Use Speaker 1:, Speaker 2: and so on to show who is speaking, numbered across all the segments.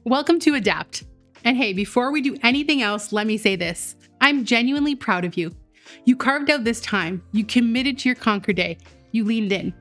Speaker 1: Welcome to Adapt. And hey, before we do anything else, let me say this. I'm genuinely proud of you. You carved out this time. You committed to your Conquer Day. You leaned in.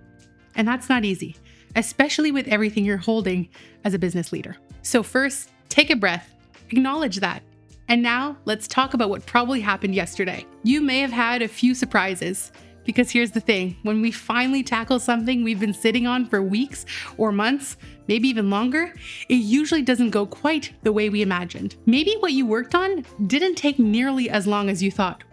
Speaker 1: And that's not easy, especially with everything you're holding as a business leader. So first, take a breath. Acknowledge that. And now let's talk about what probably happened yesterday. You may have had a few surprises. Because here's the thing, when we finally tackle something we've been sitting on for weeks or months, maybe even longer, it usually doesn't go quite the way we imagined. Maybe what you worked on didn't take nearly as long as you thought.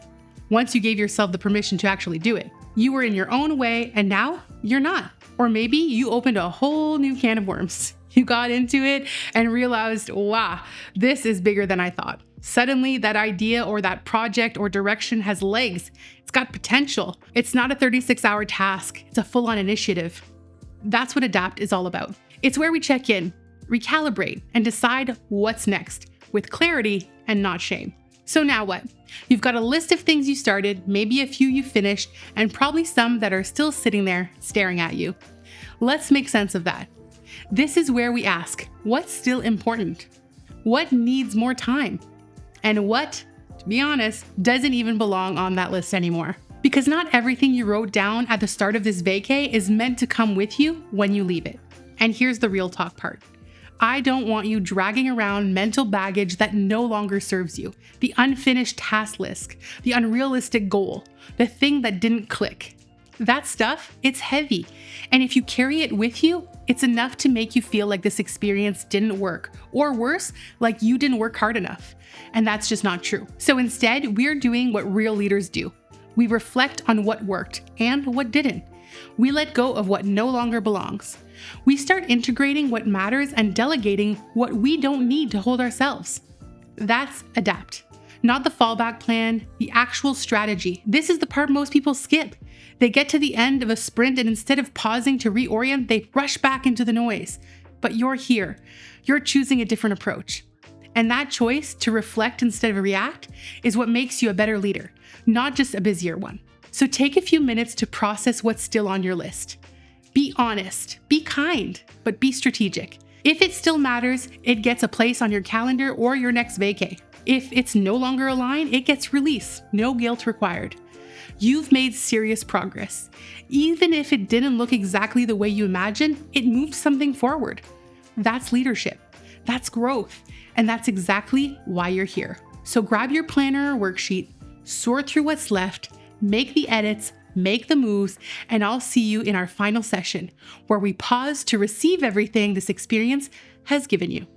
Speaker 1: Once you gave yourself the permission to actually do it, you were in your own way and now you're not. Or maybe you opened a whole new can of worms. You got into it and realized, wow, this is bigger than I thought. Suddenly, that idea or that project or direction has legs. It's got potential. It's not a 36-hour task. It's a full-on initiative. That's what Adapt is all about. It's where we check in, recalibrate, and decide what's next with clarity and not shame. So now what? You've got a list of things you started, maybe a few you finished, and probably some that are still sitting there staring at you. Let's make sense of that. This is where we ask, what's still important? What needs more time? And what, to be honest, doesn't even belong on that list anymore. Because not everything you wrote down at the start of this vacay is meant to come with you when you leave it. And here's the real talk part. I don't want you dragging around mental baggage that no longer serves you. The unfinished task list, the unrealistic goal, the thing that didn't click. That stuff, it's heavy. And if you carry it with you, it's enough to make you feel like this experience didn't work, or worse, like you didn't work hard enough. And that's just not true. So instead, we're doing what real leaders do. We reflect on what worked and what didn't. We let go of what no longer belongs. We start integrating what matters and delegating what we don't need to hold ourselves. That's Adapt. Not the fallback plan, the actual strategy. This is the part most people skip. They get to the end of a sprint and instead of pausing to reorient, they rush back into the noise. But you're here. You're choosing a different approach. And that choice to reflect instead of react is what makes you a better leader, not just a busier one. So take a few minutes to process what's still on your list. Be honest, be kind, but be strategic. If it still matters, it gets a place on your calendar or your next vacay. If it's no longer aligned, it gets released, no guilt required. You've made serious progress. Even if it didn't look exactly the way you imagined, it moved something forward. That's leadership. That's growth. And that's exactly why you're here. So grab your planner or worksheet, sort through what's left, make the edits, make the moves, and I'll see you in our final session where we pause to receive everything this experience has given you.